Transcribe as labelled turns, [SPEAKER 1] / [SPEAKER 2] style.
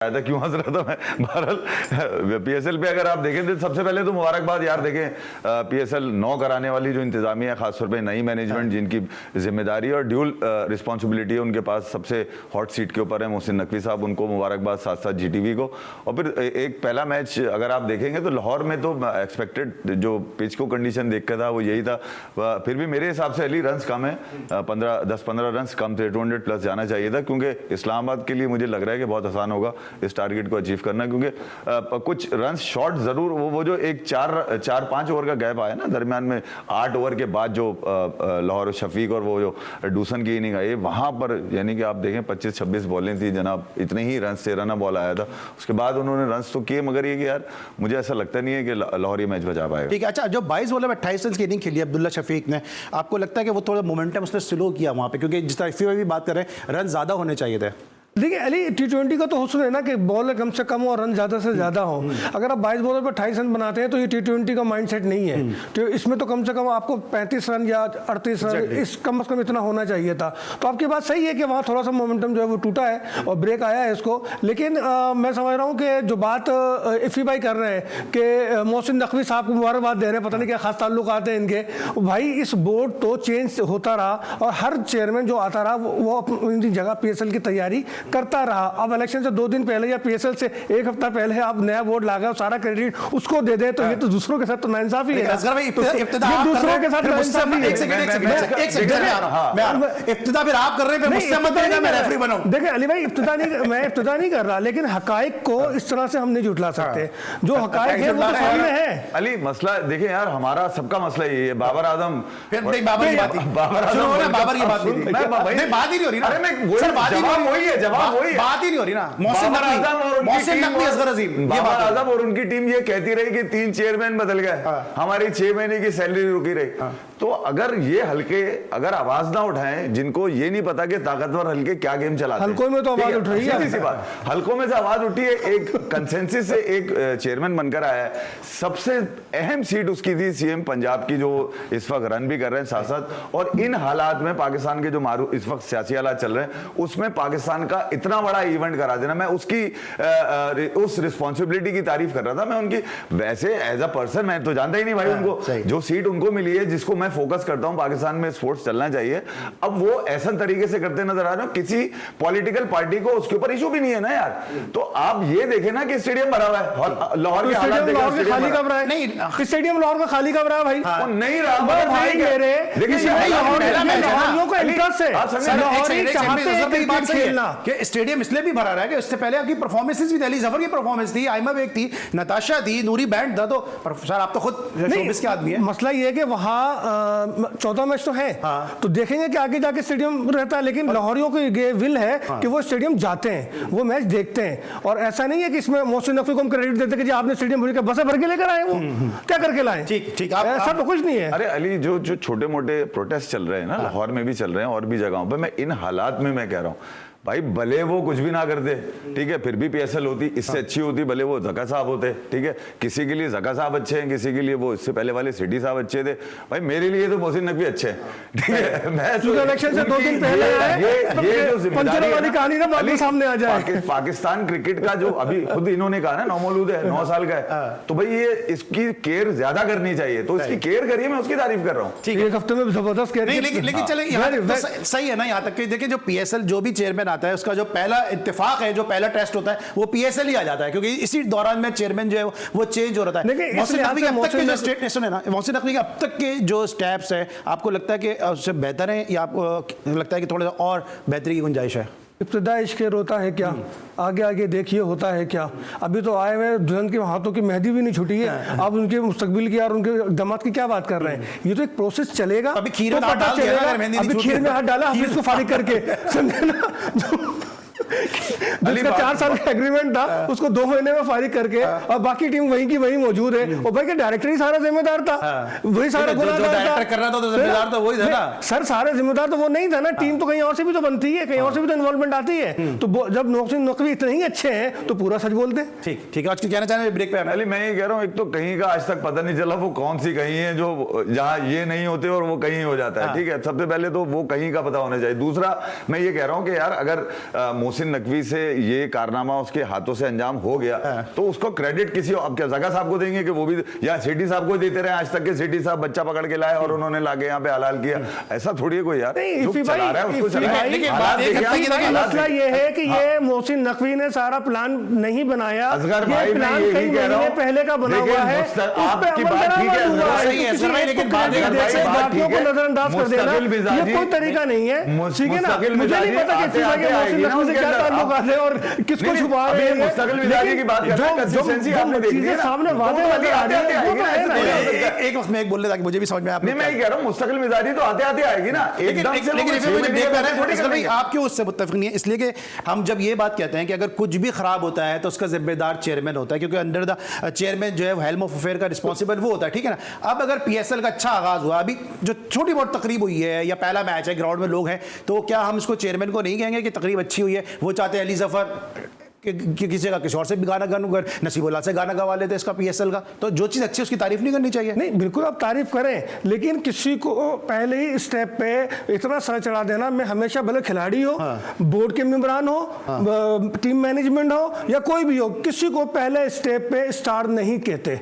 [SPEAKER 1] आया था, क्यों हंस रहा था मैं। बहरहाल पीएसएल पे अगर आप देखें तो सबसे पहले तो मुबारकबाद यार, देखें पीएसएल 9 कराने वाली जो इंतजामिया है, खासतौर पे नई मैनेजमेंट जिनकी जिम्मेदारी और ड्यूल रिस्पॉन्सिबिलिटी है उनके पास, सबसे हॉट सीट के ऊपर है मोहसिन नकवी साहब, उनको मुबारकबाद, साथ साथ जीटीवी को। और फिर एक पहला मैच अगर आप देखेंगे तो लाहौर में तो एक्सपेक्टेड जो पिच को कंडीशन देख कर था वो यही था, फिर भी मेरे हिसाब से अली रन्स कम है, 10-15 रन्स कम थे, 200 प्लस जाना चाहिए था, क्योंकि इस्लामाबाद के लिए मुझे लग रहा है कि बहुत आसान होगा इस टारगेट को अचीव करना, क्योंकि कुछ रन शॉट जरूर वो जो एक 4-5 ओवर का गैप आया ना दरमियान में, 8 ओवर के बाद जो लाहौर शफीक और वो जो डूसन की इनिंग आई, वहां पर यानी कि आप देखें 25-26 बॉलें थी जनाब, इतने ही रन 13 रन बॉल आया था, उसके बाद उन्होंने रन तो किए, मगर ये कि यार मुझे ऐसा लगता नहीं है कि लाहौर ये मैच बचा पाएगा।
[SPEAKER 2] ठीक है, अच्छा जो 22 बॉल में 28 रन की इनिंग खेली अब्दुल्ला शफीक ने, आपको लगता है कि वो थोड़ा मोमेंटम उसने स्लो किया वहां पे, क्योंकि जिस तरह इफ़ी भी बात कर रहे हैं रन ज्यादा होने चाहिए थे।
[SPEAKER 3] देखिए अली, T20 का तो हुस्न है ना कि बॉल कम से कम हो और रन ज़्यादा से ज़्यादा हो। अगर आप 22 बॉलर पर 28 रन बनाते हैं तो ये T20 का माइंडसेट नहीं है। तो इसमें तो कम से कम आपको 35 रन या 38 रन इस कम से कम इतना होना चाहिए था। तो आपकी बात सही है कि वहाँ थोड़ा सा मोमेंटम जो है वो टूटा है और ब्रेक आया है इसको। लेकिन मैं समझ रहा हूँ कि जो बात इफ़ी भाई कर रहे हैं कि मोहसिन नकवी साहब को मुबारकबाद दे रहे हैं, पता नहीं क्या खास ताल्लुक आते हैं इनके। भाई इस बोर्ड तो चेंज होता रहा और हर चेयरमैन जो आता रहा वो अपनी जगह PSL की तैयारी करता रहा। अब इलेक्शन से 2 दिन पहले या PSL से 1 हफ्ता पहले आप नया बोर्ड ला गए, सारा क्रेडिट उसको दे दे, तो ये तो दूसरों के साथ तो नाइंसाफी है। दूसरों के साथ
[SPEAKER 2] इब्तिदा फिर आप कर रहे हैं, मुझसे मत कहना मैं रेफरी बनाऊं।
[SPEAKER 3] देखिए अली भाई, मैं इब्तिदा नहीं कर रहा, लेकिन हकायक को इस तरह से हम नहीं झुठला सकते। जो हकायक है वो तो सामने है।
[SPEAKER 1] अली मसला देखिए यार, हमारा सबका मसला यही है, बाबर आजम
[SPEAKER 2] फिर नहीं, बाबर की बात ही नहीं हो रही ना।
[SPEAKER 1] अरे मैं जवाब वही है, जवाब वही है,
[SPEAKER 2] बात ही नहीं हो रही ना। मोहसिन नकवी, असगर अजीम,
[SPEAKER 1] बाबर आजम और उनकी टीम ये कहती रही कि 3 चेयरमैन बदल गए, हमारी 6 महीने की सैलरी रुकी रही। तो अगर ये हल्के अगर आवाज ना उठाएं, जिनको ये नहीं पता कि ताकतवर हल्के क्या गेम चलाते हैं,
[SPEAKER 3] हल्कों में तो आवाज उठ रही है,
[SPEAKER 1] सीधी सी बात, हल्कों में से आवाज उठी है, एक कंसेंसस से एक चेयरमैन बनकर आया है। सबसे अहम सीट उसकी थी CM पंजाब की, जो इस वक्त रन भी कर रहे हैं साथ साथ। और इन हालात में पाकिस्तान के जो मारू इस वक्त सियासी हालात चल रहे हैं, उसमें पाकिस्तान का इतना बड़ा इवेंट करा देना, मैं उसकी उस रिस्पॉन्सिबिलिटी की तारीफ कर रहा था। मैं उनकी वैसे एज अ पर्सन मैं तो जानता ही नहीं भाई उनको, जो सीट उनको मिली है, जिसको मैं फोकस करता हूं, पाकिस्तान में स्पोर्ट्स चलना चाहिए। अब वो ऐसा तरीके से करते नजर आ रहे हो, किसी पॉलिटिकल पार्टी को उसके ऊपर इशू भी नहीं है ना यार। तो आप ये देखें ना कि स्टेडियम भरा हुआ है, लाहौर के हालात देखें,
[SPEAKER 3] खाली कब रहा है? नहीं, स्टेडियम लाहौर का खाली कब रहा है भाई?
[SPEAKER 1] वो नहीं रहा
[SPEAKER 3] भाई मेरे, देखिए लाहौरियों का इंटरेस्ट है, लाहौरी चाहते हैं क्रिकेट खेलना।
[SPEAKER 2] कि स्टेडियम इसलिए भी भरा रहा है कि उससे पहले आपकी परफॉर्मेंसेस भी, अली जफर की परफॉर्मेंस थी, आयमा बेग थी, नताशा थी, नूरी बैंड था। तो सर आप तो खुद शोबिस के आदमी है।
[SPEAKER 3] मसला ये है कि वहाँ 14 मैच तो है, तो देखेंगे कि आगे जाके स्टेडियम रहता है, लेकिन लाहौरियों की ये विल है कि वो स्टेडियम जाते हैं, वो मैच देखते हैं। और ऐसा नहीं है कि इसमें मोहसिन नकवी को हम क्रेडिट देते कि जी आपने स्टेडियम भर के बसें भर के लेकर आए, वो क्या करके लाए?
[SPEAKER 2] ठीक,
[SPEAKER 3] ऐसा तो कुछ नहीं है।
[SPEAKER 1] अरे अली, जो छोटे मोटे प्रोटेस्ट चल रहे हैं ना, लाहौर में भी चल रहे हैं और भी जगहों पर, मैं इन हालात में मैं कह रहा हूँ भाई, भले वो कुछ भी ना करते, ठीक है, फिर भी PSL होती, इससे अच्छी होती, भले वो जका साहब होते, ठीक है, किसी के लिए जका साहब अच्छे हैं, किसी के लिए वो इससे पहले वाले सिटी साहब अच्छे थे, भाई मेरे लिए तो मोहसिन नकवी अच्छे हैं, ठीक है। मैं
[SPEAKER 3] इलेक्शन से 2 दिन पहले
[SPEAKER 1] ये जो जिम्मेदारी
[SPEAKER 3] वाली कहानी ना बाद में सामने आ जाए।
[SPEAKER 1] पाकिस्तान क्रिकेट का जो अभी खुद इन्होंने कहा ना, नौमौलूद है, 9 साल का है, तो भाई ये इसकी केयर ज्यादा करनी चाहिए, तो इसकी केयर करिए, मैं उसकी तारीफ कर रहा हूँ।
[SPEAKER 3] ठीक है, एक हफ्ते में जबरदस्त केयर।
[SPEAKER 2] लेकिन चले सही है ना, यहाँ तक कि देखिए जो PSL जो भी चेयरमैन आता है उसका जो पहला इत्तेफाक है, जो पहला टेस्ट होता है वो PSL ही आ जाता है, क्योंकि इसी दौरान में चेयरमैन जो है वो चेंज हो रहा है। मोहसिन नकवी के अब तक के जो स्टेट सुने ना, मोहसिन नकवी के अब तक के जो स्टेप्स है, आपको लगता है कि उससे बेहतर है या आपको लगता है कि थोड़ा सा और बेहतरी की गुंजाइश है?
[SPEAKER 3] इब्तिदा इश्क रोता है क्या, आगे आगे देखिए होता है क्या। अभी तो आए हुए दुल्हन के हाथों की मेहंदी भी नहीं छूटी है, आप उनके मुस्तकबिल की और उनके दामाद की क्या बात कर रहे हैं? ये तो एक प्रोसेस चलेगा,
[SPEAKER 2] अभी खीर में हाथ डाल दिया,
[SPEAKER 3] अभी खीर में हाथ डाला, हम इसको फारिग करके समझे ना। जिसका 4 साल का एग्रीमेंट था उसको 2 महीने में फारिग करके, और बाकी टीम वहीं की वहीं मौजूद है। और भाई के डायरेक्टर ही सारा जिम्मेदार था, वही सारा
[SPEAKER 2] गुनाहगार कर रहा था, तो जिम्मेदार तो वही था ना
[SPEAKER 3] सर, सारे जिम्मेदार तो वो नहीं था ना, टीम तो कहीं और से भी तो बनती है, कहीं और से भी तो इन्वॉल्वमेंट आती है। तो जब मोहसिन नकवी इतने ही अच्छे हैं तो पूरा सच बोलते।
[SPEAKER 2] ठीक है, आज कहना चाह ब्रेक पे
[SPEAKER 1] अली, मैं ये कह रहा हूँ, एक तो कहीं का आज तक पता नहीं चला वो कौन सी कहीं है जो जहाँ ये नहीं होते और वो कहीं हो जाता है, ठीक है। सबसे पहले तो वो कहीं का पता होना चाहिए। दूसरा मैं ये कह रहा हूँ कि यार अगर मोहसिन नकवी से ये कारनामा उसके हाथों से अंजाम हो गया तो उसको क्रेडिट किसी अब क्या जगह साहब को देंगे कि वो भी, या सेठी साहब को देते रहे आज तक के सेठी साहब बच्चा पकड़ के लाए और उन्होंने लाके यहाँ पे हलाल किया, ऐसा थोड़ी है कोई यार। जो चला रहा है उसको चलाए।
[SPEAKER 3] मसला ये है कि ये मोहसिन नकवी ने सारा प्लान नहीं बनाया,
[SPEAKER 1] असगर भाई मैं यही कह रहा हूँ
[SPEAKER 3] पहले का बना हुआ है,
[SPEAKER 1] आपकी बात ठीक है,
[SPEAKER 3] नजरअंदाज कर देना ये कोई तरीका नहीं है, ठीक है ना। मुझे नहीं पता कि मोहसिन नकवी से क्या ताल्लुकात है और किसको छुपा रहे हैं,
[SPEAKER 1] मुस्तकिल मिजाजी की बात कर रहे हैं, कंसिस्टेंसी आपने देखी है
[SPEAKER 3] सामने वादे वादे आ रही है, वो तो है ना।
[SPEAKER 2] एक वक्त में एक बोल रहे ताकि मुझे भी समझ में आप
[SPEAKER 1] नहीं, मैं ये कह रहा हूँ मुस्तकिल मिजाजी तो आते आते आएगी ना, एकदम से
[SPEAKER 2] लेकिन देख पा रहे हैं भाई आप क्यों उससे मुत्तफिक नहीं है, इसलिए कि हम जब ये बात कहते हैं कि अगर कुछ भी खराब होता है तो उसका जिम्मेदार चेयरमैन होता है, क्योंकि अंडर द चेयरमैन जो है हेल्म ऑफ अफेयर का रिस्पॉन्सिबल वो होता है, ठीक है ना। अब अगर पीएसएल का अच्छा आगाज हुआ, अभी जो छोटी बहुत तकरीब हुई है या पहला मैच है, ग्राउंड में लोग हैं, तो क्या हम इसको चेयरमैन को नहीं कहेंगे कि तकरीब अच्छी हुई है? वो चाहते हैं अली जफर कि किसी का किसी और से भी गाना नसीबुल्लाह से गाना गवा लेते इसका पीएसएल का, तो जो चीज़ अच्छी है उसकी तारीफ नहीं करनी चाहिए।
[SPEAKER 3] नहीं बिल्कुल आप तारीफ करें, लेकिन किसी को पहले ही स्टेप पे इतना सर चढ़ा देना, मैं हमेशा भले खिलाड़ी हो, बोर्ड के मेंबरान हो, टीम मैनेजमेंट हो या कोई भी हो, किसी को पहले स्टेप पे स्टार नहीं कहते।